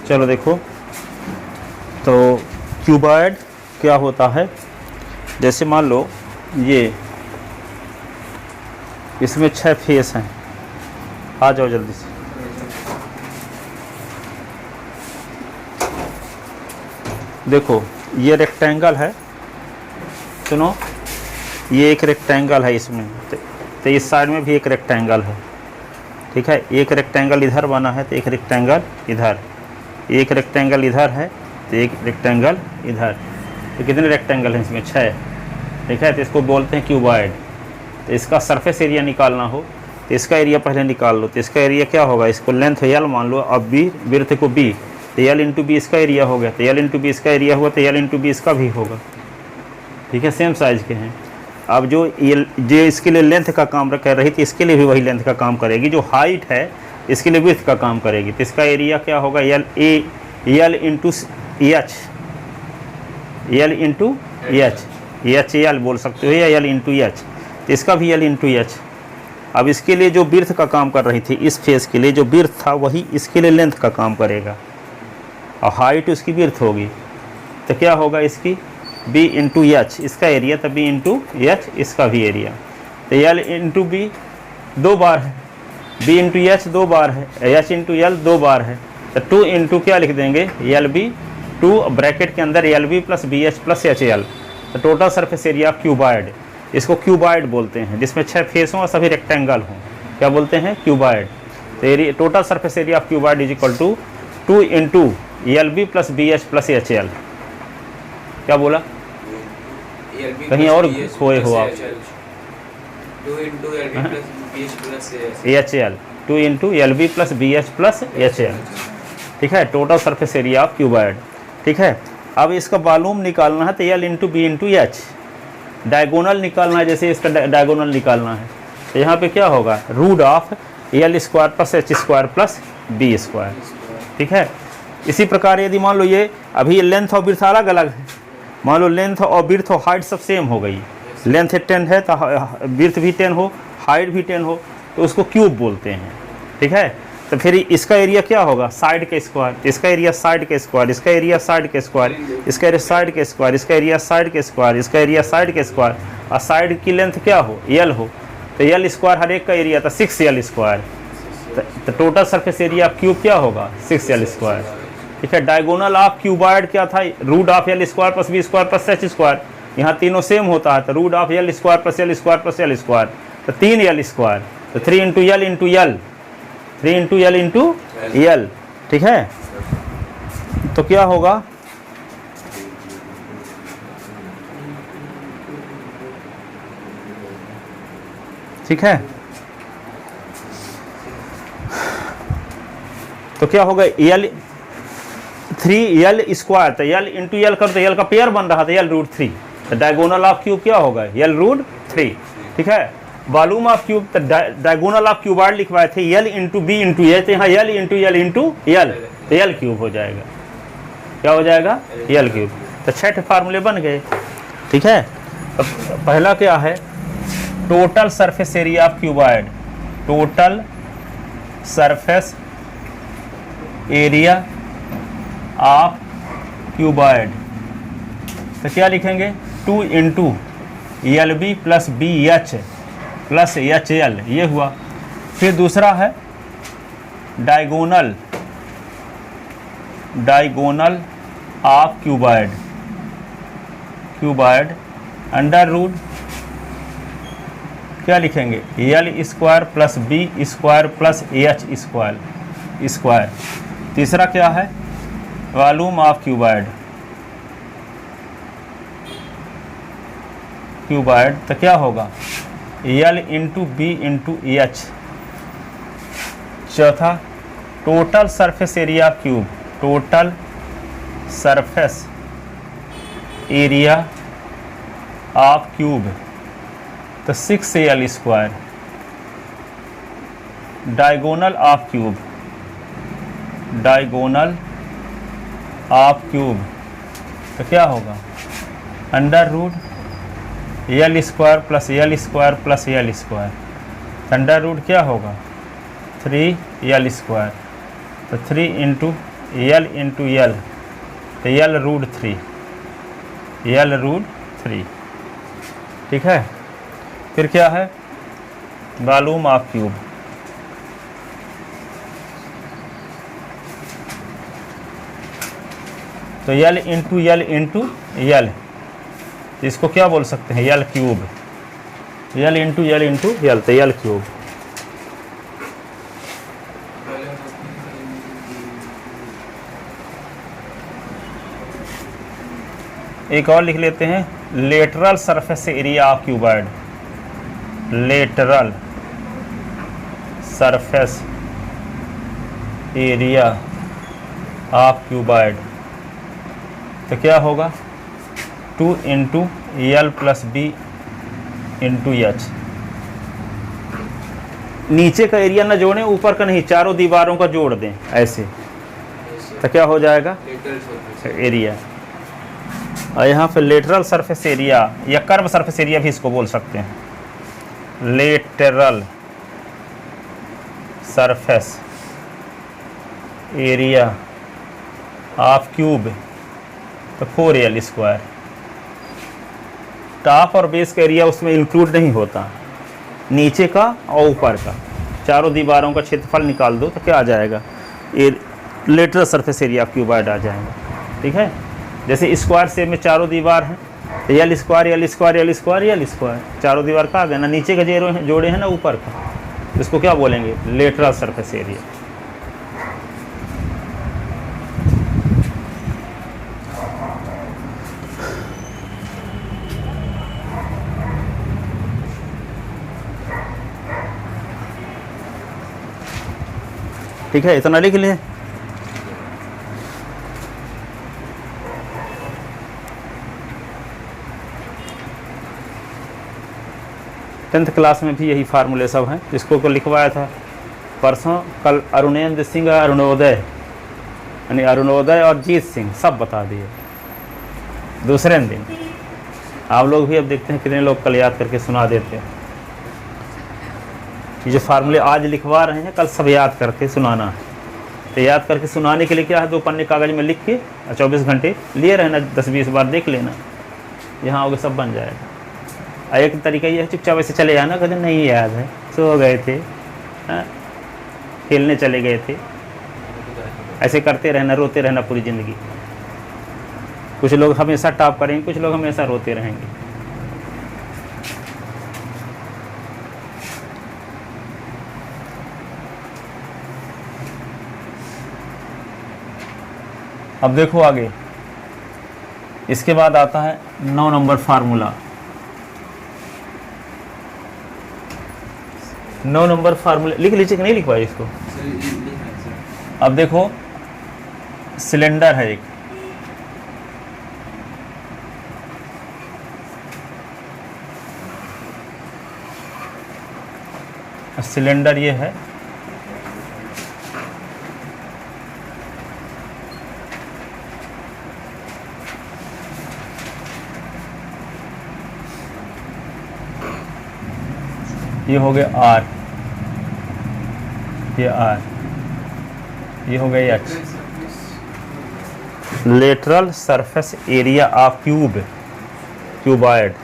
चलो देखो, तो क्यूबॉइड क्या होता है, जैसे मान लो ये इसमें 6 फेस हैं, आ जाओ जल्दी से। देखो ये रेक्टेंगल है, सुनो ये एक रेक्टेंगल है इसमें, तो इस साइड में भी एक रेक्टेंगल है, ठीक है। एक रेक्टेंगल इधर बना है तो एक रेक्टेंगल इधर, एक रेक्टेंगल इधर है तो एक रेक्टेंगल इधर, तो कितने रेक्टेंगल हैं इसमें? 6, ठीक है। तो इसको बोलते हैं क्यूबॉइड। तो इसका सरफेस एरिया निकालना हो तो इसका एरिया पहले निकाल लो। तो इसका एरिया क्या होगा, इसको लेंथ एल मान लो, अब बी विड्थ को बी, तो एल इंटू बी इसका एरिया हो गया, तो एल इंटू बी इसका एरिया हुआ, तो एल इंटू बी इसका भी होगा, ठीक है। सेम साइज़ के हैं। अब जो इसके लिए लेंथ का काम कर रही थी, इसके लिए भी वही लेंथ का काम करेगी। जो हाइट है इसके लिए विड्थ का काम करेगी। तो इसका एरिया क्या होगा, L into H, L into H L बोल सकते हो, या एल इंटू एच। तो इसका भी एल इंटू एच। अब इसके लिए जो विड्थ का काम कर रही थी, इस फेस के लिए जो विड्थ था वही इसके लिए लेंथ का काम करेगा, और हाइट उसकी विड्थ होगी। तो क्या होगा इसकी b इंटू एच, इसका एरिया, तो b इंटू एच इसका भी एरिया। तो एल इंटू बी 2 बार है, b इंटू एच 2 बार है, एच इंटू एल 2 बार है। तो 2 इंटू क्या लिख देंगे, एल बी, 2 ब्रैकेट के अंदर L B plus B H plus H L. तो टोटल सरफेस एरिया क्यूबॉइड, इसको क्यूबॉइड बोलते हैं, जिसमें 6 फेस हों और सभी रेक्टेंगल हों, क्या बोलते हैं, क्यूबॉइड। तो area total surface area of cuboid is equal to 2 into L B plus B H plus H L. क्या बोला, कहीं और खोए हो आप? 2 into L B plus B H plus H L, 2 into L B plus B H plus H L, ठीक है। Total surface area of cuboid, ठीक है। अब इसका वॉल्यूम निकालना है तो L into B into H, diagonal निकालना है, जैसे इसका डायगोनल निकालना है तो यहाँ पे क्या होगा, root of L square plus H square plus B square, ठीक है। इसी प्रकार यदि मान लो ये अभी लेंथ और विड्थ अलग अलग है, मान लो लेंथ और विड्थ और हाइट सब सेम हो गई, लेंथ 10 है तो विड्थ भी 10 हो, हाइट भी 10 हो, तो उसको क्यूब बोलते हैं, ठीक है। तो फिर इसका एरिया क्या होगा, साइड के स्क्वायर, इसका एरिया साइड के स्क्वायर, इसका एरिया साइड के स्क्वायर, इसका एरिया साइड के स्क्वायर, इसका एरिया साइड के स्क्वायर, इसका एरिया साइड के स्क्वायर, और साइड की लेंथ क्या हो, एल हो, तो एल स्क्वायर हर एक का एरिया था 6l स्क्वायर। तो total surface area of cube क्या होगा, 6l स्क्वायर, ठीक है। डायगोनल ऑफ क्यूबॉइड क्या था, root of L square plus B square plus H square, यहाँ तीनों सेम होता है, तो root of L square plus L square plus L square, तो 3l स्क्वायर, तो 3 into L into L, 3 into L into L, ठीक है। तो क्या होगा, ठीक है। तो क्या होगा, एल 3l स्क्वायर, तो एल इंटू एल कर, तो एल का पेयर बन रहा था एल रूट 3, तो डायगोनल ऑफ क्यूब क्या होगा, एल रूट 3, ठीक है। वॉल्यूम ऑफ क्यूब, तो डायगोनल ऑफ क्यूबॉइड लिखवाए थे L into B into H, तो यहाँ एल इंटू एल, तो एल क्यूब हो जाएगा, क्या हो जाएगा, एल क्यूब। तो 6 फार्मूले बन गए, ठीक है। तो पहला क्या है, total surface area of cuboid, total surface area of cuboid, तो क्या लिखेंगे, 2 into L B plus B H plus H L, ये हुआ। फिर दूसरा है diagonal, diagonal of cuboid, cuboid under root क्या लिखेंगे, L square plus B square plus H square square. तीसरा क्या है, वॉल्यूम ऑफ क्यूबॉइड, क्यूबॉइड, तो क्या होगा, L into B into H. चौथा total surface area cube, total surface area of cube, तो 6l square. Diagonal of cube, diagonal of cube, तो क्या होगा, under root L square plus L square plus L square, under root क्या होगा, 3l square, तो 3 into L into L, तो यल root 3, यल root 3, ठीक है। फिर क्या है, वॉल्यूम ऑफ क्यूब, तो यल इंटू यल इंटू यल, इसको क्या बोल सकते हैं, यल क्यूब, यल इंटू यल, तो यल क्यूब। एक और लिख लेते हैं, lateral surface area of cuboid, lateral surface area of cuboid, तो क्या होगा 2 into L plus B into H. नीचे का एरिया ना जोड़ें, ऊपर का नहीं, चारों दीवारों का जोड़ दें ऐसे, तो क्या हो जाएगा एरिया। और यहाँ पे लेटरल सरफेस एरिया या कर्व सरफेस एरिया भी इसको बोल सकते हैं, lateral surface area of cube, तो 4L स्क्वायर। टॉप और बेस का एरिया उसमें इंक्लूड नहीं होता, नीचे का और ऊपर का चारों दीवारों का क्षेत्रफल निकाल दो तो क्या आ जाएगा, lateral surface area of cuboid आ जाएगा, ठीक है। जैसे स्क्वायर शेप में चारों दीवार हैं, तो यल स्क्वायर यल स्क्वायर यल स्क्वायर यल स्क्वायर, चारों दीवार का आ गया ना, नीचे का जोड़े हैं ना ऊपर का, इसको क्या बोलेंगे, लेटरल सरफेस एरिया। ठीक है, इतना लिख लें। टेंथ क्लास में भी यही फार्मूले सब हैं, इसको को लिखवाया था परसों, कल अरुणेंद्र सिंह अरुणोदय, यानी अरुणोदय और जीत सिंह सब बता दिए दूसरे दिन। आप लोग भी अब देखते हैं कितने लोग कल याद करके सुना देते हैं। ये जो फार्मूले आज लिखवा रहे हैं कल सब याद करके सुनाना है। तो याद करके सुनाने के लिए क्या है, 2 पन्ने कागज़ में लिख के 24 घंटे लिए रहना, 10-20 बार देख लेना, यहाँ आओगे सब बन जाएगा। एक तरीका ये है, चुपचाप ऐसे चले जाना, कहते नहीं याद है, सो गए थे, खेलने चले गए थे, ऐसे करते रहना, रोते रहना पूरी ज़िंदगी। कुछ लोग हमेशा टॉप करेंगे, कुछ लोग हमेशा रोते रहेंगे। अब देखो आगे, इसके बाद आता है 9 नंबर फार्मूला। 9 नंबर फार्मूला लिख लीजिए कि नहीं लिखवाए इसको। अब देखो, सिलेंडर है एक, सिलेंडर ये है, ये हो गया R, ये R, ये हो गया H। Lateral surface area of cuboid,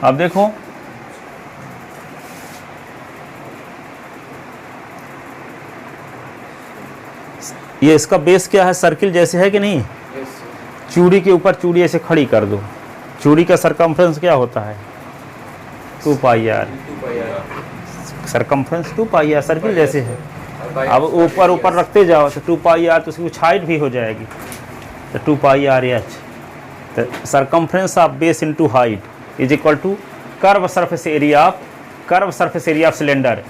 अब देखो ये इसका बेस क्या है, सर्किल जैसे है कि नहीं। चूड़ी के ऊपर चूड़ी ऐसे खड़ी कर दो, चूड़ी का सरकमफ्रेंस क्या होता है 2πr, सरकमफ्रेंस 2πr सर्किल जैसे है। अब ऊपर ऊपर रखते जाओ तो 2πr, तो उसकी कुछ हाइट भी हो जाएगी, तो 2πr/h, तो circumference of base into height is equal to curve surface area of cylinder.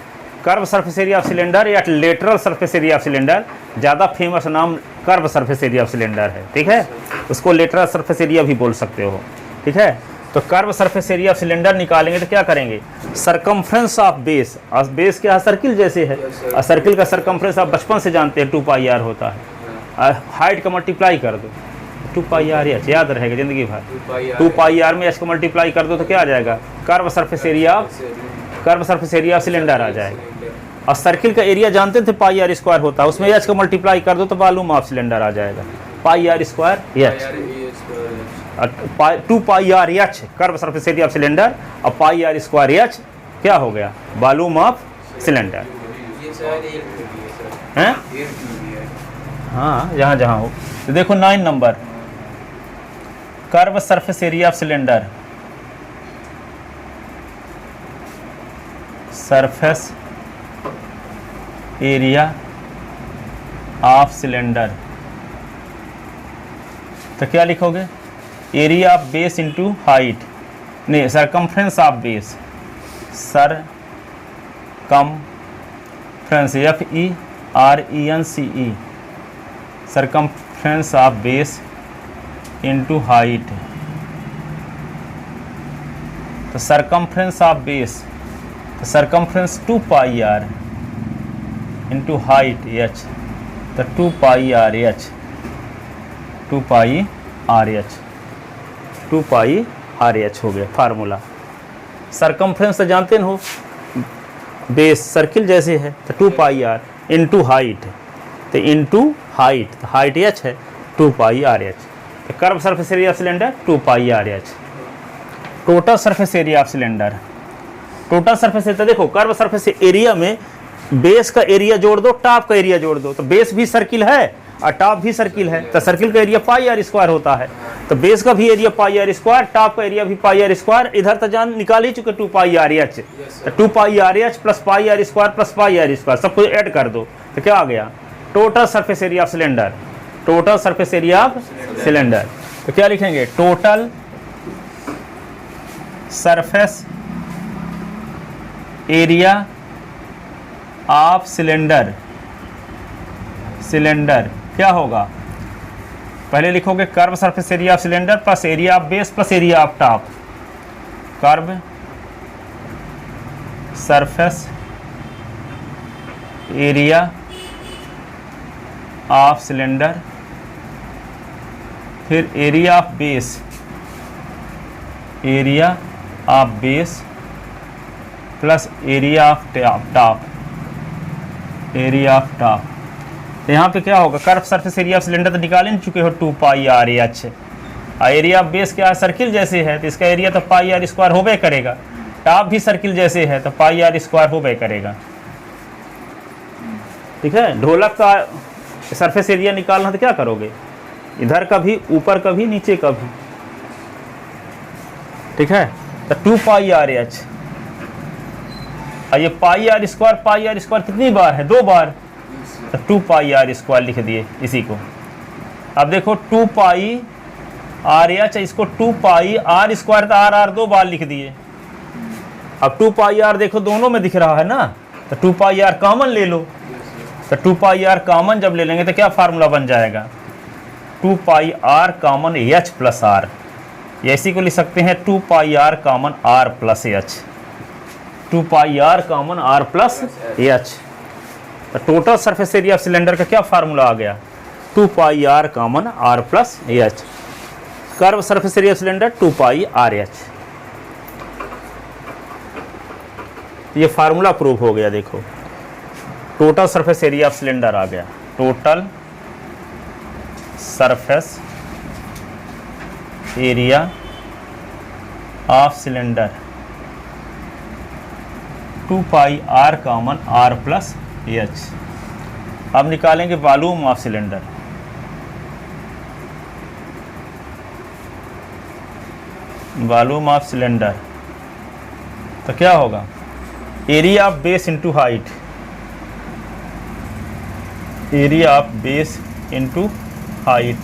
Curve surface area of cylinder या lateral surface area of cylinder, ज़्यादा फेमस नाम curve surface area of cylinder है, ठीक है। उसको लेटरल सरफेस एरिया भी बोल सकते हो, ठीक है। तो curve surface area of cylinder निकालेंगे तो क्या करेंगे, सरकमफ्रेंस ऑफ बेस, और बेस क्या है सर्किल जैसे है, और सर्किल का सरकमफ्रेंस आप बचपन से जानते हैं 2πr होता है, हाइट का मल्टीप्लाई कर दो, 2 पाई आर एच याद रहेगा ज़िंदगी भर। 2 पाई आर 2 पाई आर में एच को मल्टीप्लाई कर दो तो क्या आ जाएगा, curve surface area of cylinder आ जाएगा। और सर्किल का एरिया जानते थे पाई आर स्क्वायर होता है, उसमें एच को मल्टीप्लाई कर दो तो वॉल्यूम ऑफ सिलेंडर आ जाएगा, pi are square H. 2 pi R H curve surface area of cylinder और पाई आर स्क्वायर एच क्या हो गया, वॉल्यूम ऑफ सिलेंडर। ये शायद 1 भी है सर, हैं 1 भी है। हाँ जहाँ जहाँ हो। तो देखो 9 number, curve surface area of cylinder, surface area of cylinder, तो क्या लिखोगे, area of base into height, नहीं circumference of base, circumference FERENCE, circumference of base into height. तो सरकमफ्रेंस ऑफ बेस, तो circumference 2 pi R into height H, तो 2 pi R H, 2 pi R H, 2 pi R H हो गया formula. Circumference तो जानते हो, base circle जैसे है, तो 2 पाई आर इंटू हाइट, तो इंटू हाइट, तो हाइट एच है 2 पाई आर एच। तो curve surface area of cylinder 2 pi R H. Total surface area of cylinder, total surface area, देखो कर्व सरफेस एरिया में base का area जोड़ दो, top का एरिया जोड़ दो, तो बेस भी सर्किल है और टॉप भी सर्किल है, तो सर्किल का एरिया पाई आर स्क्वायर होता है, तो बेस का भी area pi are square, top का एरिया भी पाई आर स्क्वायर। इधर तो जान निकाल ही चुके 2 पाई आर एच, तो 2 pi R H plus pi are square plus pi are square सब कुछ ऐड कर दो, तो क्या आ गया, total surface area of cylinder, total surface area of cylinder. तो क्या लिखेंगे, total surface area of cylinder, cylinder क्या होगा, पहले लिखोगे curve surface area of cylinder plus area of base plus area of top, curve surface area of cylinder, फिर area of base, area of base plus area of top, area of top. तो यहाँ पे क्या होगा, curve surface area of cylinder तो निकाल ही चुके हो 2 पाई आर एच, और एरिया ऑफ बेस क्या है, सर्किल जैसे है तो इसका एरिया तो पाई आर स्क्वायर होबे करेगा, टॉप भी सर्किल जैसे है तो पाई आर स्क्वायर होबे करेगा। ठीक है, ढोलक का सरफेस एरिया निकालना तो क्या करोगे, इधर का भी, ऊपर का भी, नीचे का भी। ठीक है, तो 2 पाई आर एच, और ये पाई आर स्क्वायर कितनी बार है, 2 बार, तो 2 पाई आर स्क्वायर लिख दिए इसी को। अब देखो 2 पाई आर एच, इसको 2 पाई आर स्क्वायर, तो आर 2 बार लिख दिए। अब 2 पाई आर देखो दोनों में दिख रहा है ना, तो 2 पाई आर कॉमन ले लो, तो 2 पाई आर कॉमन जब ले लेंगे तो क्या फार्मूला बन जाएगा, 2 pi R common H plus R, इसी को लिख सकते हैं 2 pi R common R plus H, 2 pi R common R plus H. तो total surface area of cylinder का क्या फार्मूला आ गया, 2 pi R common R plus H, curve surface area of cylinder 2 pi R H. ये formula prove हो गया, देखो total surface area of cylinder आ गया, total surface area of cylinder 2 pi R common R plus H. अब निकालेंगे volume of cylinder, volume of cylinder, तो क्या होगा, area of base into height, area of base into height.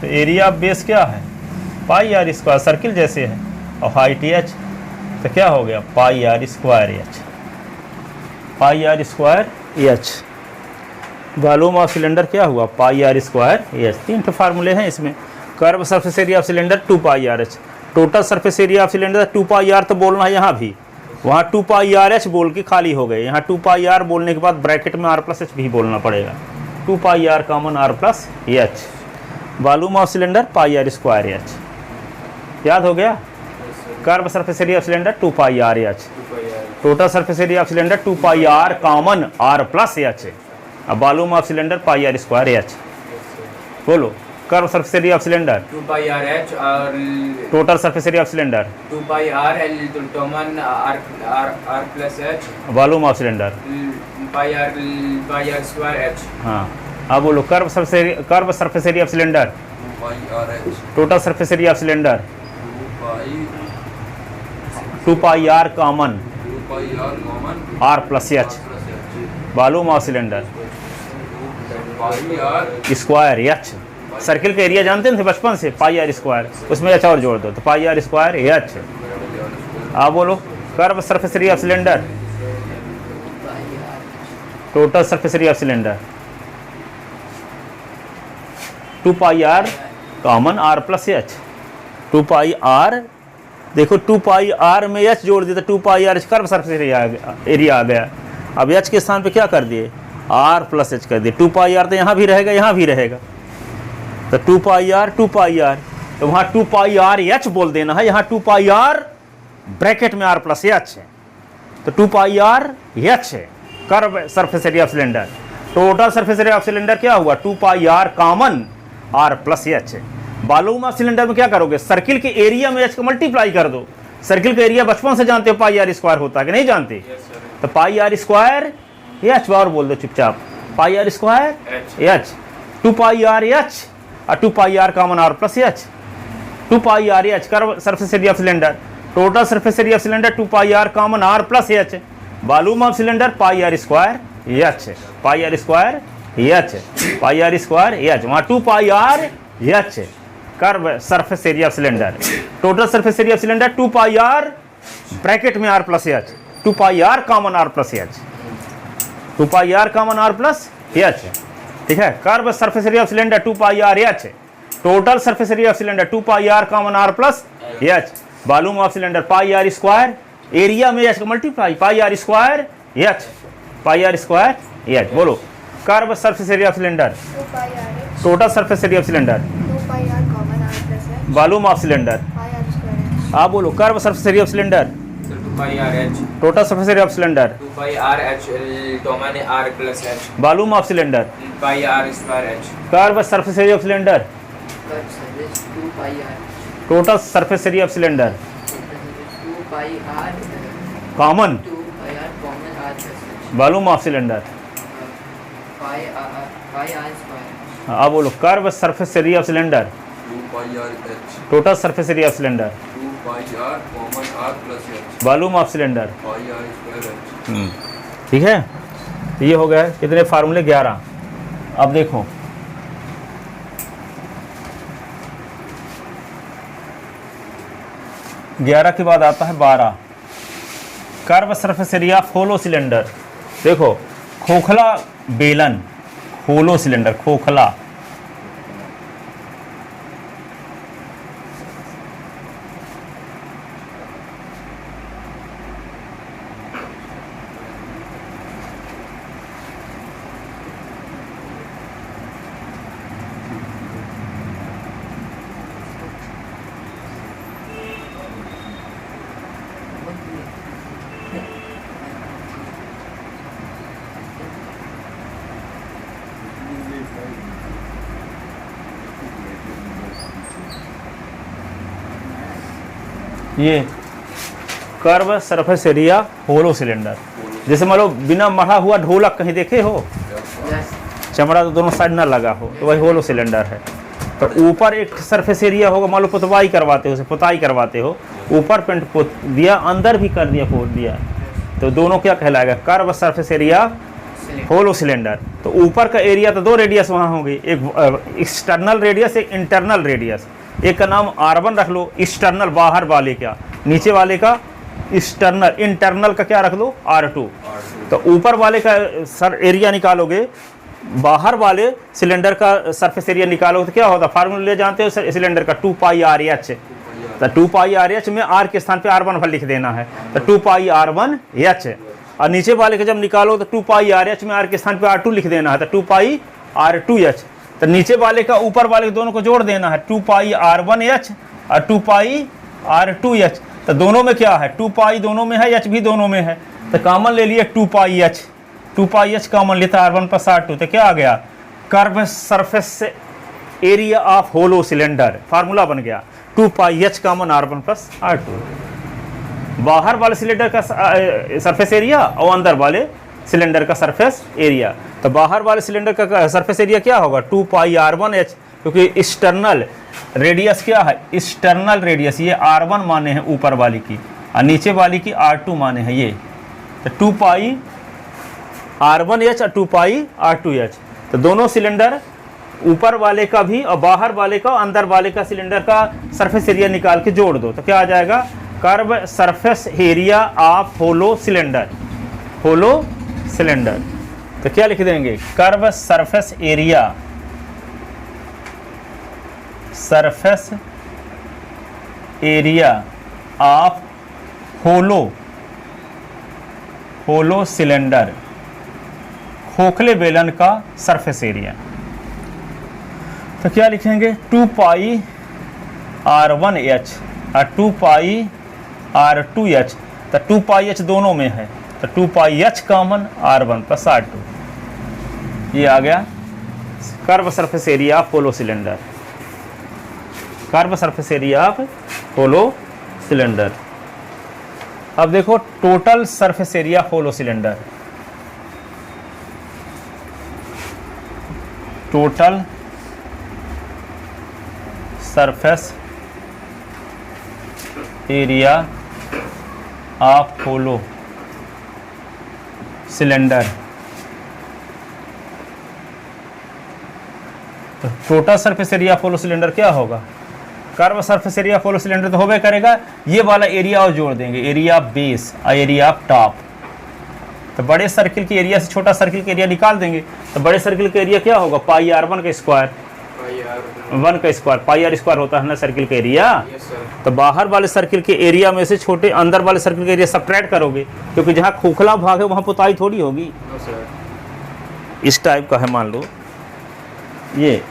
तो area of base क्या है, पाई आर स्क्वायर, सर्किल जैसे है, और हाइट एच, तो क्या हो गया, pi are square H, pi are square H. Volume of cylinder क्या हुआ, पाई आर स्क्वायर एच। 3 फार्मूले हैं इसमें, curve surface area of cylinder 2 pi R H, total surface area of cylinder 2 pi R तो बोलना है यहाँ भी, वहाँ 2 पाई आर एच बोल के खाली हो गए, यहाँ 2 पाई आर बोलने के बाद ब्रैकेट में आर प्लस एच भी बोलना पड़ेगा, 2 pi R common R plus H. Volume of cylinder pi are square H. याद हो गया? Curve surface area of cylinder 2 pi R H. Total surface area of cylinder 2 pi R common R plus H. अब volume of cylinder pi are square H. बोलो curve surface area of cylinder 2 pi r h और total surface area of cylinder 2 pi r l तो common r plus h volume of cylinder pi r square h। हाँ, अब बोलो curve surface area of cylinder 2 pi r h total surface area of cylinder 2 pi R common 2 pi r common R plus H. plus h volume of cylinder 2 pi r square H. Circle का area जानते थे बचपन से, pi are square, उसमें H और जोड़ दो तो पाई आर स्क्वायर एच। आप बोलो curve surface area of cylinder total surface area of cylinder 2 pi R common R plus H. 2 pi R, देखो 2 पाई आर में एच जोड़ दिया तो 2 pi are curve surface area आ गया। अब एच के स्थान पे क्या कर दिए? आर प्लस एच कर दिए। 2 पाई आर तो यहाँ भी रहेगा, यहाँ भी रहेगा, तो 2 पाई आर तो वहाँ 2 पाई आर एच बोल देना है, यहाँ 2 पाई आर ब्रैकेट में आर प्लस एच है, तो 2 पाई आर एच है curve surface area of cylinder. Total surface area of cylinder क्या हुआ? 2 pi R common R plus H है। वॉल्यूम ऑफ सिलेंडर में क्या करोगे? सर्किल के एरिया में एच को मल्टीप्लाई कर दो। सर्किल का एरिया बचपन से जानते हो पाई आर स्क्वायर होता है कि नहीं जानते? तो पाई आर स्क्वायर एच बार बोल दो चुपचाप, pi are square H. 2 pi R H और 2 pi R common R plus H. 2 pi R H curve surface area of cylinder. Total surface area of cylinder 2 pi R common R plus H. Volume of cylinder pi are square H. Pi are square H, pi are square H, वहाँ 2 pi R H curve surface area of cylinder. Total surface area of cylinder 2 pi R bracket में R plus H. 2 pi R common R plus H. 2 pi R common R plus H, ठीक है। Curve surface area of cylinder 2 pi R H. Total surface area of cylinder 2 pi R common R plus H. Volume of cylinder pi are square, area में H का multiply, pi are square H, pi are square H. बोलो curve surface area of cylinder 2 pi r h total surface area of cylinder 2 pi r common r plus h volume of cylinder. pi r square h। आप बोलो curve surface area of cylinder 2 pi r h total surface area of cylinder 2 pi r h common r plus h volume of cylinder pi r square h। Curve surface area of cylinder curve surface 2 pi r total surface area of cylinder 2 pi r common 2 pi r common r plus h volume of cylinder. pi r square आप बोलो curve surface area of cylinder 2 pi r h total surface area of cylinder 2 pi r common r plus h volume of cylinder. pi r square h। ठीक है, ये हो गए कितने फार्मूले? 11। अब देखो ग्यारह के बाद आता है 12 curve surface area of hollow cylinder. देखो खोखला बेलन, होलो सिलेंडर खोखला, ये curve surface area hollow cylinder. जैसे मान लो बिना मढ़ा हुआ ढोलक कहीं देखे हो, यस चमड़ा तो दोनों साइड ना लगा हो, तो वही होलो सिलेंडर है। तो ऊपर एक सरफेस एरिया होगा, मान लो पुतवाई करवाते हो, उसे पुताई करवाते हो, ऊपर पेंट पोत दिया, अंदर भी कर दिया, पोत दिया, तो दोनों क्या कहलाएगा? Curve surface area hollow cylinder. तो ऊपर का एरिया तो 2 रेडियस वहाँ होंगे, एक एक्सटर्नल रेडियस, एक इंटरनल रेडियस। एक का नाम R1 रख लो, एक्सटर्नल बाहर वाले का, नीचे वाले का एक्सटर्नल, इंटरनल का क्या रख लो? R2। तो ऊपर वाले का सर एरिया निकालोगे, बाहर वाले सिलेंडर का सरफेस एरिया निकालोगे तो क्या होता? फार्मूला जानते हो सिलेंडर का 2 पाई आर एच। तो 2 पाई आर एच में R के स्थान पे R1 पर लिख देना है, तो 2 पाई R1 एच। और नीचे वाले का जब निकालो तो 2 पाई आर एच में R के स्थान पे R2 लिख देना है, तो 2 पाई R2 एच। तो नीचे वाले का ऊपर वाले दोनों को जोड़ देना है, 2 पाई r1h और 2 पाई r2h। तो दोनों में क्या है, 2 पाई दोनों में है, h भी दोनों में है, तो कॉमन ले लिए 2 pi h, 2 pi h common लेता r1 प्लस r2, तो क्या आ गया, curve surface area of hollow cylinder, formula बन गया 2 pi h common r1 plus r2। बाहर वाले सिलेंडर का सरफेस एरिया और अंदर वाले सिलेंडर का सरफेस एरिया। तो बाहर वाले सिलेंडर का सरफेस एरिया क्या होगा, 2 पाई r1h, क्योंकि एक्सटर्नल रेडियस क्या है, एक्सटर्नल रेडियस ये r1 माने हैं ऊपर वाली की और नीचे वाली की r2 माने हैं ये, तो 2 पाई r1h और 2 पाई r2h। तो दोनों सिलेंडर ऊपर वाले का भी और बाहर वाले का और अंदर वाले का सिलेंडर का सरफेस एरिया निकाल के जोड़ दो, तो क्या आ जाएगा, curve surface area of hollow cylinder, hollow cylinder. तो क्या लिख देंगे, curve surface area, surface area of hollow, hollow cylinder, खोखले बेलन का सरफेस एरिया। तो क्या लिखेंगे, 2 पाई r1h और 2 पाई r2h, तो 2 पाई h दोनों में है, तो 2 pi h common r1 plus r2, ये आ गया curve surface area of hollow cylinder, curve surface area of hollow cylinder. अब देखो total surface area of hollow cylinder, total surface area of hollow cylinder. तो total surface area of hollow cylinder क्या होगा, curve surface area of hollow cylinder तो होबे करेगा, ये वाला एरिया और जोड़ देंगे, एरिया ऑफ बेस और एरिया ऑफ टॉप। तो बड़े सर्किल के एरिया से छोटा सर्किल का एरिया निकाल देंगे, तो बड़े सर्किल का एरिया क्या होगा, पाई r1 का स्क्वायर, 1 का स्क्वायर, पाई r स्क्वायर होता है ना सर्किल का एरिया। तो बाहर वाले सर्किल के एरिया में से छोटे अंदर वाले सर्किल का एरिया सब्ट्रैक्ट करोगे, क्योंकि जहाँ खोखला भाग है वहाँ पुताई थोड़ी होगी, इस टाइप का है मान लो ये।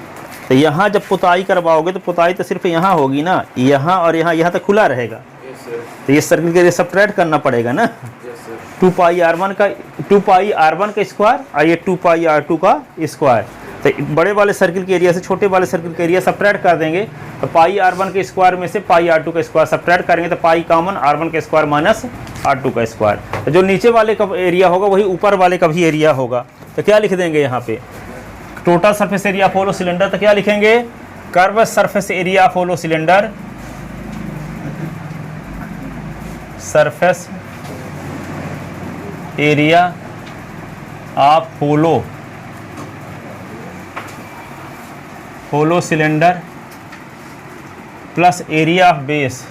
तो यहाँ जब पुताई करवाओगे तो पुताई तो सिर्फ यहाँ होगी ना, यहाँ और यहाँ तो खुला रहेगा, तो ये सर्किल के एरिया सब्ट्रैक्ट करना पड़ेगा ना। 2 पाई r1 का स्क्वायर और ये 2 पाई r2 का स्क्वायर। तो बड़े वाले सर्किल के एरिया से छोटे वाले सर्किल के एरिया सब्ट्रैक्ट कर देंगे, तो पाई r1 के स्क्वायर में से पाई r2 का स्क्वायर सब्ट्रैक्ट करेंगे, तो पाई कॉमन r1 का स्क्वायर माइनस r2 का स्क्वायर। तो जो नीचे वाले का एरिया होगा वही ऊपर वाले का भी एरिया होगा। तो क्या लिख देंगे यहाँ पे, total surface area of hollow cylinder, तो क्या लिखेंगे, curve surface area of hollow cylinder, surface area of hollow cylinder plus area of base,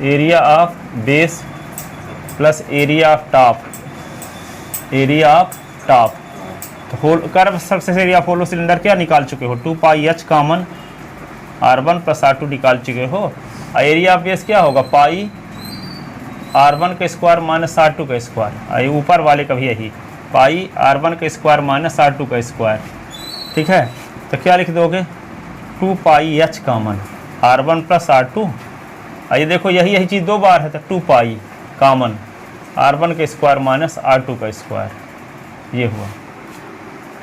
area of base plus area of top, area of top. तो whole curve surface area of hollow cylinder क्या निकाल चुके हो, 2 pi h common r1 plus r2 निकाल चुके हो, और area of base क्या होगा, पाई r1 का स्क्वायर माइनस r2 का स्क्वायर, और ऊपर वाले का भी यही पाई r1 का स्क्वायर माइनस r2 का स्क्वायर। ठीक है, तो क्या लिख दोगे, 2 pi h common r1 plus r2, ये देखो यही चीज़ 2 बार है, तो 2 पाई कॉमन r1 का स्क्वायर माइनस r2 का स्क्वायर, ये हुआ,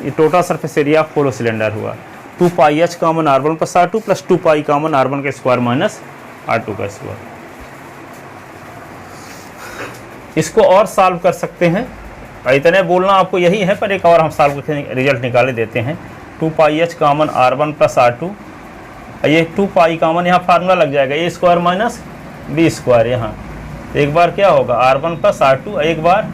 ये total surface area of hollow cylinder हुआ। 2 pi h common r1 plus r2 plus 2 pi common r1 का स्क्वायर माइनस r2 का स्क्वायर। इसको और सॉल्व कर सकते हैं, इतने बोलना आपको यही है, पर एक और हम सॉल्व करके रिजल्ट निकाले देते हैं। 2 pi h common r1 plus r2, ये 2 पाई कॉमन यहाँ फार्मूला लग जाएगा, a square minus b square, यहाँ एक बार क्या होगा r1 प्लस r2, एक बार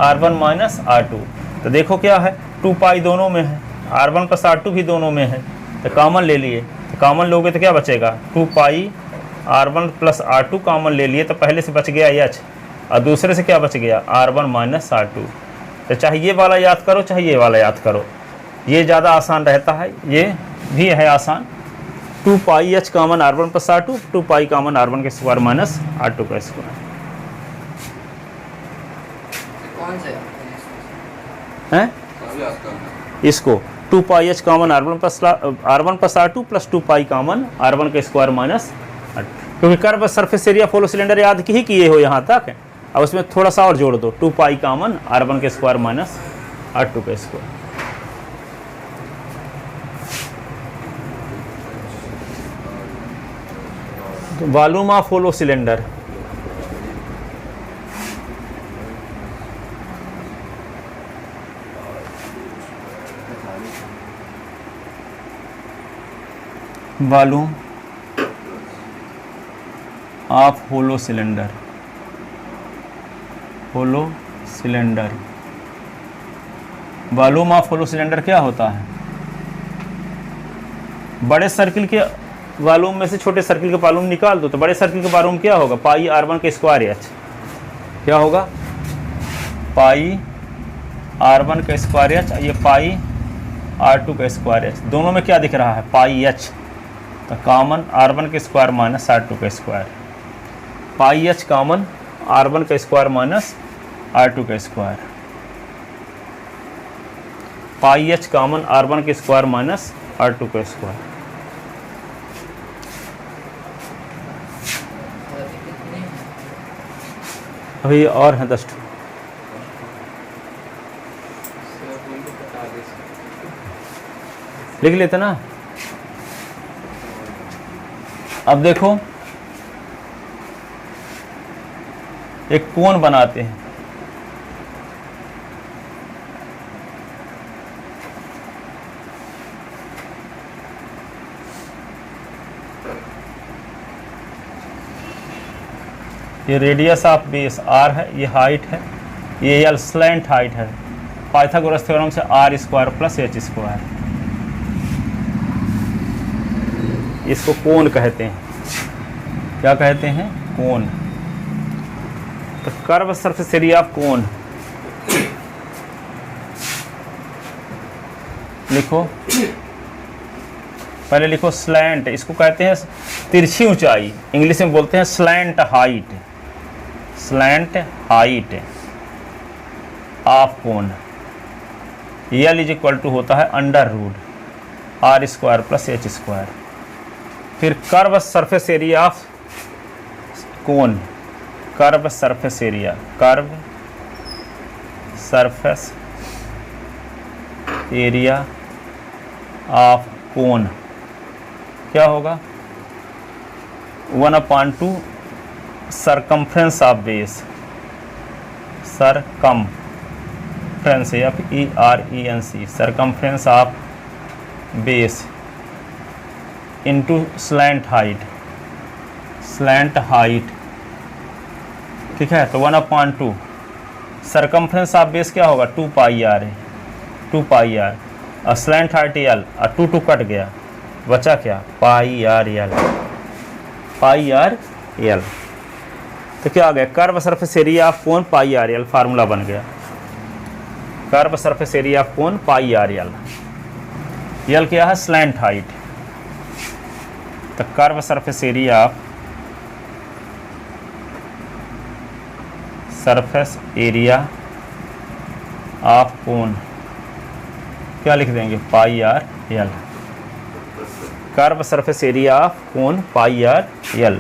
r1 माइनस r2। तो देखो क्या है, 2 पाई दोनों में है, r1 प्लस r2 भी दोनों में है, तो कॉमन ले लिए, तो कॉमन लोगे तो क्या बचेगा, 2 पाई r1 प्लस r2 कॉमन ले लिए, तो पहले से बच गया h, और दूसरे से क्या बच गया, r1 माइनस r2। तो चाहे ये वाला याद करो चाहे ये वाला याद करो, ये ज़्यादा आसान रहता है, ये भी है आसान। 2 pi h common r1 plus r2, 2 pi common r1 के स्क्वायर माइनस r2 का स्क्वायर। कौन से हैं इसको 2 pi H common R1 plus R2 plus 2 pi common R1 का स्क्वायर माइनस R2, क्योंकि curve surface area of hollow cylinder याद ही किए हो यहाँ तक। अब उसमें थोड़ा सा और जोड़ दो, 2 पाई कॉमन R1 का स्क्वायर माइनस R2 का square. Volume of hollow cylinder, volume of hollow cylinder, hollow cylinder, volume of hollow cylinder क्या होता है? बड़े सर्किल के वॉल्यूम में से छोटे सर्किल का वॉल्यूम निकाल दो, तो बड़े सर्किल का वॉल्यूम क्या होगा? पाई R1 के स्क्वायर एच। क्या होगा? पाई R1 का स्क्वायर एच, ये पाई R2 का स्क्वायर एच। दोनों में क्या दिख रहा है? पाई एच। तो कॉमन R1 के स्क्वायर माइनस R2 का स्क्वायर, पाई एच कॉमन R1 का स्क्वायर माइनस R2 का स्क्वायर, पाई एच कॉमन R1 के स्क्वायर माइनस R2 का स्क्वायर। अभी और हैं 10। सर बोल के बता दे सर। लिख लेते ना। अब देखो, एक कोण बनाते हैं। ये रेडियस ऑफ बेस r है, ये हाइट है, ये एल स्लैंट हाइट है। पाइथागोरस थ्योरम से r square plus H square, इसको कोण कहते हैं। क्या कहते हैं? कोण। तो कर्व सरफेस एरिया ऑफ कोण लिखो, पहले लिखो स्लैंट, इसको कहते हैं तिरछी ऊंचाई, इंग्लिश में बोलते हैं slant height. Slant height of cone L is equal to होता है under root R square plus H square. फिर curve surface area of cone, curve surface area, curve surface area of cone क्या होगा? 1/2 circumference of base, circumference FERENC, circumference of base into slant height, slant height. ठीक है, तो 1/2 circumference of base क्या होगा? 2 पाई R है, 2 पाई R, और slant height L, और 2 कट गया, बचा क्या? पाई R L, pi R L। तो क्या आ गया? Curve surface area of cone pi R L, formula बन गया। Curve surface area of cone pi R L। L क्या है? Slant height. तो curve surface area of, surface area of cone क्या लिख देंगे? Pi R L। Curve surface area of cone pi R L।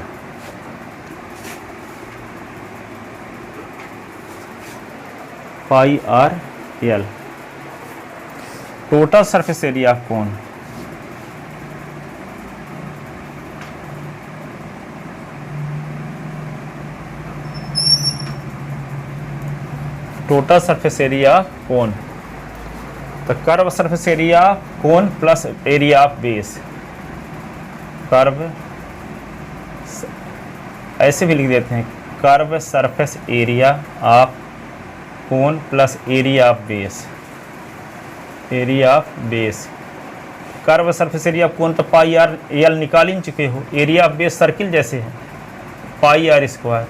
Pi R L। Total surface area of cone, total surface area cone, तो curve surface area cone plus area of base, curve ऐसे भी लिख देते हैं, curve surface area of cone plus area of base, area of base. Curve surface area of कोण तो pi R L निकाल ही चुके हो, एरिया ऑफ बेस सर्किल जैसे है, पाई R स्क्वायर,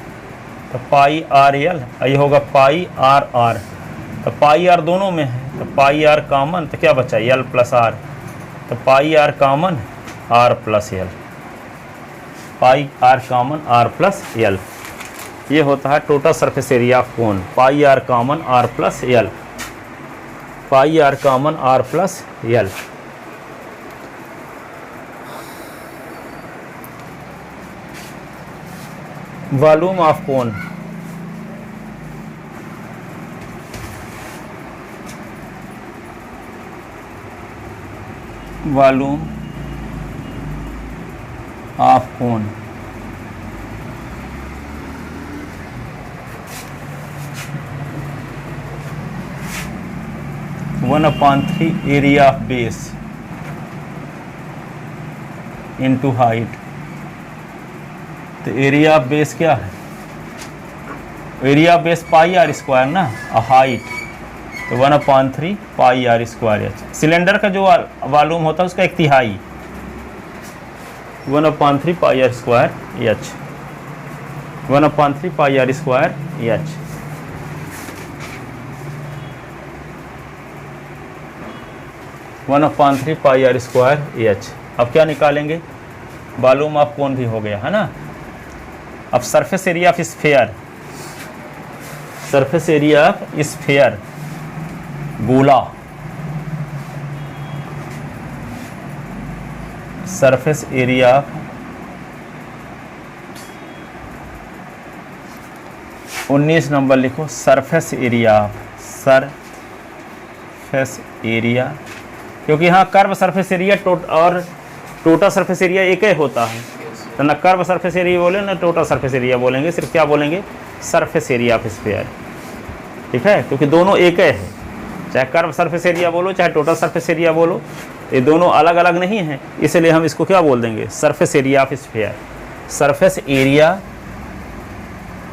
तो पाई R L, ये होगा पाई R R, तो पाई R दोनों में है, तो पाई R कॉमन, तो क्या बचा? L प्लस R, तो pi R common R plus L, pi R common R plus L। ये होता है total surface area of cone, pi R common R plus L, pi R common R plus L. Volume of cone, volume of cone one upon 3 area of base into height. तो area of base क्या है? Area of base pi are square ना, height तो 1/3 pi are square H. Cylinder का जो volume होता है उसका 1/3 1/3 pi are square H, 1/3 pi are square H. One upon 3 pi are square H. अब क्या निकालेंगे? वॉल्यूम ऑफ कोन भी हो गया है ना। अब surface area of sphere, surface area of sphere गोला, सरफेस एरिया 19 नंबर लिखो। सरफेस एरिया, सरफेस एरिया, क्योंकि यहाँ कर्व सरफेस एरिया और टोटल सरफेस एरिया एक ही होता है, तो ना कर्व सरफेस एरिया बोले ना टोटल सरफेस एरिया बोलेंगे, सिर्फ क्या बोलेंगे? Surface area of sphere. ठीक है, क्योंकि दोनों एक ही है, चाहे कर्व सरफेस एरिया बोलो चाहे टोटल सरफेस एरिया बोलो, ये दोनों अलग अलग नहीं हैं, इसलिए हम इसको क्या बोल देंगे? Surface area of sphere. Surface area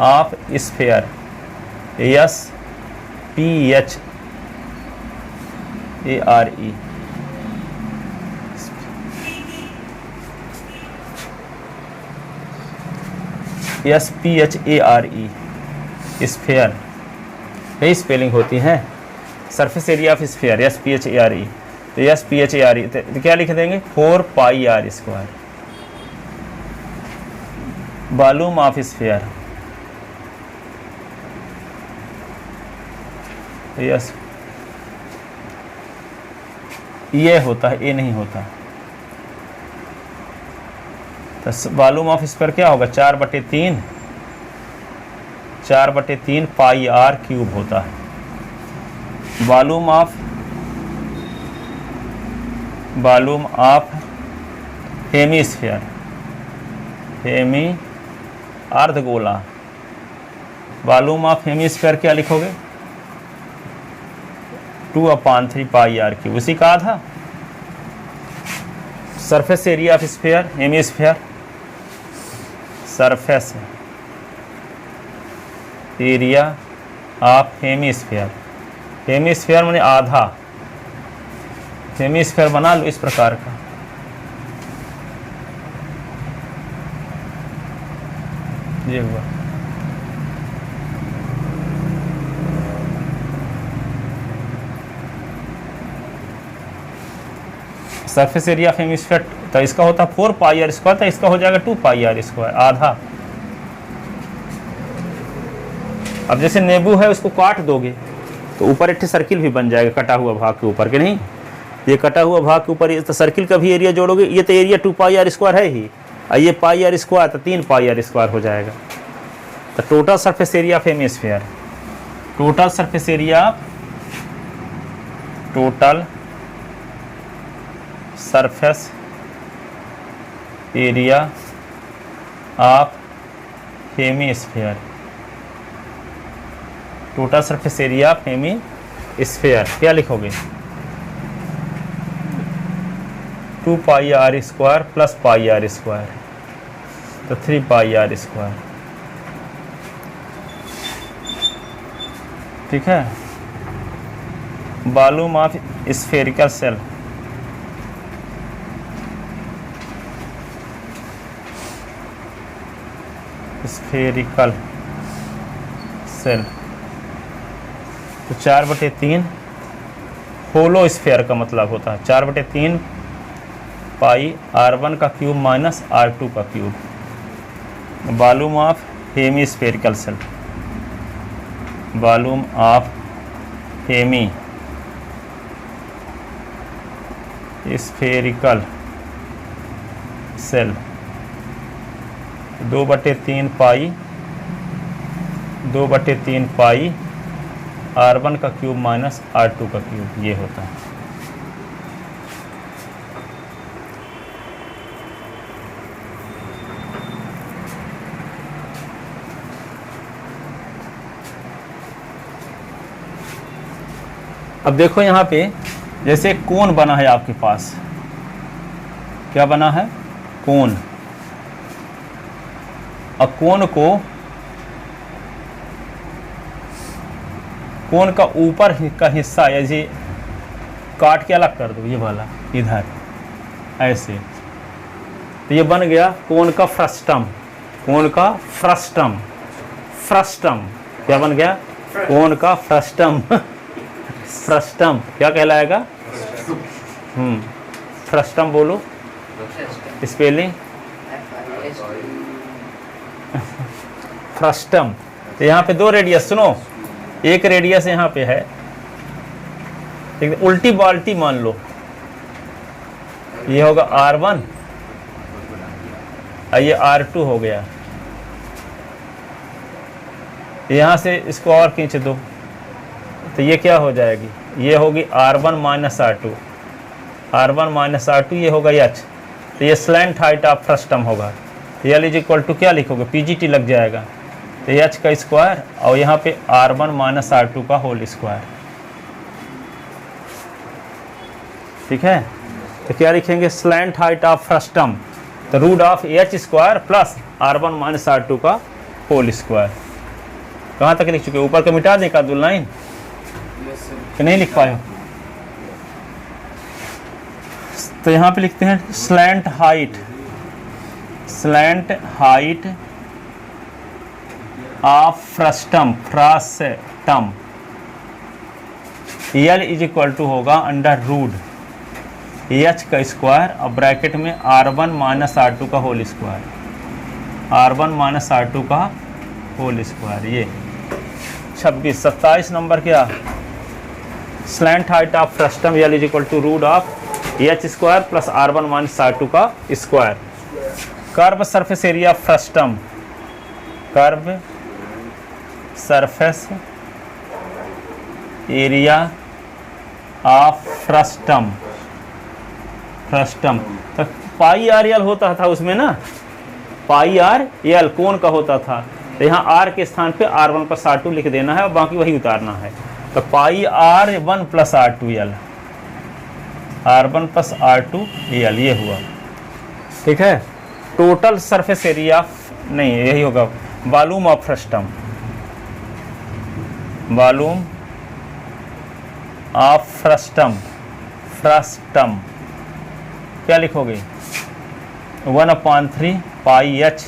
of sphere, SPHARE, SPHARE, sphere, यही स्पेलिंग होती है। Surface area of sphere SPHARE, तो SPHARE तो क्या लिख देंगे? 4 pi are square. Volume of sphere, yes ये होता है, ये नहीं होता। तो वॉल्यूम ऑफ स्फीयर क्या होगा? 4/3 पाई आर क्यूब होता है। वॉल्यूम ऑफ हेमीस्फीयर, हेमी अर्धगोला, वॉल्यूम ऑफ हेमीस्फीयर क्या लिखोगे? 2/3 पाई आर क्यूब, उसी का आधा। Surface area of sphere hemisphere, surface area of hemisphere, hemisphere माने आधा, हेमीस्फीयर बना लो इस प्रकार का। ये हुआ सरफेस एरिया ऑफ हेमीस्फीयर, तो इसका होता 4 पाई आर स्क्वायर, तो इसका हो जाएगा 2 पाई आर स्क्वायर, आधा। अब जैसे नींबू है उसको काट दोगे तो ऊपर एक सर्किल भी बन जाएगा कटा हुआ भाग के ऊपर, के नहीं? ये कटा हुआ भाग के ऊपर ये तो सर्किल का भी एरिया जोड़ोगे, ये तो एरिया 2 पाई आर स्क्वायर है ही, और ये पाई आर स्क्वायर तो 3 पाई आर स्क्वायर हो जाएगा। तो total surface area of hemisphere, total surface area of, total surface area of hemisphere, total surface area of hemisphere क्या लिखोगे? 2 pi are square plus pi are square, तो 3 pi are square. ठीक है। Volume of spherical shell, spherical shell, तो 4/3 होलो sphere का मतलब होता है 4/3 पाई R1 का क्यूब माइनस R2 का cube. Volume of hemispherical shell, volume of hemispherical shell 2/3 pi R1 का क्यूब माइनस R2 का क्यूब, ये होता है। अब देखो यहाँ पे जैसे कोन बना है आपके पास, क्या बना है? कोन। अब कोन का ऊपर का हिस्सा ऐसे काट के अलग कर दो, ये वाला इधर ऐसे, तो ये बन गया कोन का फ्रस्टम। फ्रस्टम क्या बन गया? कोन का फ्रस्टम। फ्रस्टम क्या कहलाएगा? फ्रस्टम बोलो, स्पेलिंग फ्रस्टम। तो यहाँ पे 2 रेडियस, सुनो, एक रेडियस यहाँ पे है, उल्टी बाल्टी मान लो, ये होगा R1 और ये R2 हो गया। यहाँ से इसको और खींच दो तो ये क्या हो जाएगी? ये होगी R1 माइनस R2, ये होगा H। तो ये स्लैंट हाइट ऑफ फ्रस्टम होगा। L इज इक्वल टू क्या लिखोगे? PGT लग जाएगा, तो H का स्क्वायर और यहाँ पे R1 माइनस R2 का होल स्क्वायर। ठीक है, तो क्या लिखेंगे? स्लैंट हाइट ऑफ फ्रस्टम, तो root of H square plus R1 minus R2 का होल स्क्वायर। कहाँ तक लिख चुके? ऊपर का मिटा दें का 2 लाइन कि नहीं लिख पाए? तो यहाँ पे लिखते हैं slant height of frustum L is equal to होगा अंडर रूट H का स्क्वायर और ब्रैकेट में R1 माइनस R2 का होल स्क्वायर, ये 26। 27 नंबर क्या? Slant height of frustum L is equal to root of H square plus R1 minus R2 का square. Curve surface area frustum, of frustum तो pi R L होता था उसमें ना, पाई आर एल कोन का होता था, तो यहाँ R के स्थान पे R1 प्लस R2 लिख देना है और बाकी वही उतारना है। तो पाई R1 plus R2 L, R1 plus R2 L, ये हुआ। ठीक है, टोटल सरफेस एरिया नहीं, यही होगा वॉल्यूम ऑफ फ्रस्टम, क्या लिखोगे? 1/3 पाई H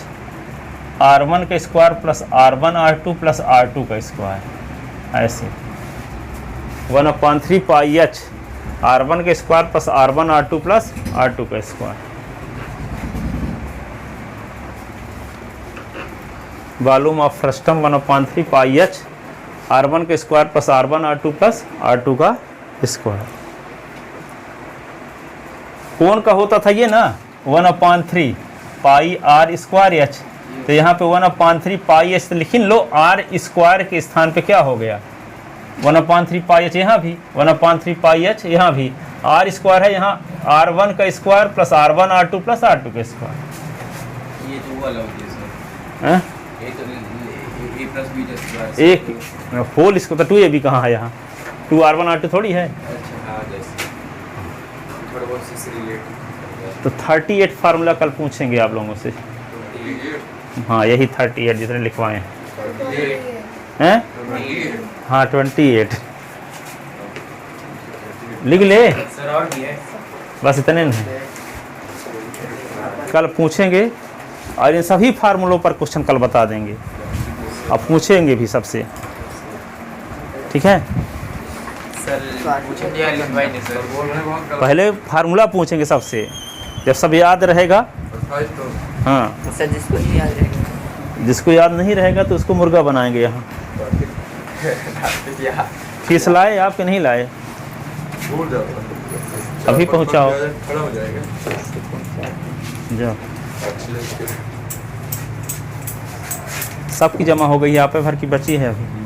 R1 का square plus R1 R2 plus R2 का स्क्वायर, ऐसे 1/3 पाई H R1 का square plus R1 R2 plus R2 का square. Volume of frustum 1/3 pi H R1 का square plus R1 R2 plus R2 का square. कोन का होता था ये ना 1/3 पाई R स्क्वायर H, तो यहाँ पे 1/3 पाई H तो लिख लो, R स्क्वायर के स्थान पे क्या हो गया? 1/3 पाई H, यहाँ भी 1/3 पाई H, यहाँ भी R स्क्वायर है, यहाँ R1 का square plus R1 R2 plus R2 का स्क्वायर। ये तो वाला हो गया सर, हैं? ये तो A प्लस B स्क्वायर, एक होल इसको तो 2AB कहाँ है? यहाँ 2R1 R2 थोड़ी है। अच्छा हाँ, जैसे थोड़ा बहुत से रिलेटेड तो 38 फार्मूला कल पूछेंगे आप लोगों से। हाँ, यही 38 जितने लिखवाए हैं। हाँ 28 लिख ले, सर। और भी है, बस इतने नहीं, कल पूछेंगे और इन सभी फार्मूलों पर क्वेश्चन कल बता देंगे, अब पूछेंगे भी सबसे। ठीक है, सर पूछेंगे या लिखवाएंगे सर? पहले फार्मूला पूछेंगे सबसे, जब सब याद रहेगा। हाँ, सर जिसको नहीं याद रहेगा, जिसको याद नहीं रहेगा तो उसको मुर्गा बनाएंगे यहाँ। फीस लाए आप कि नहीं लाए? अभी पहुंचाओ। खड़ा हो जाएगा। जाओ, एक्सीलेंट के सबकी जमा हो गई है, यहाँ पे भर की बची है अभी।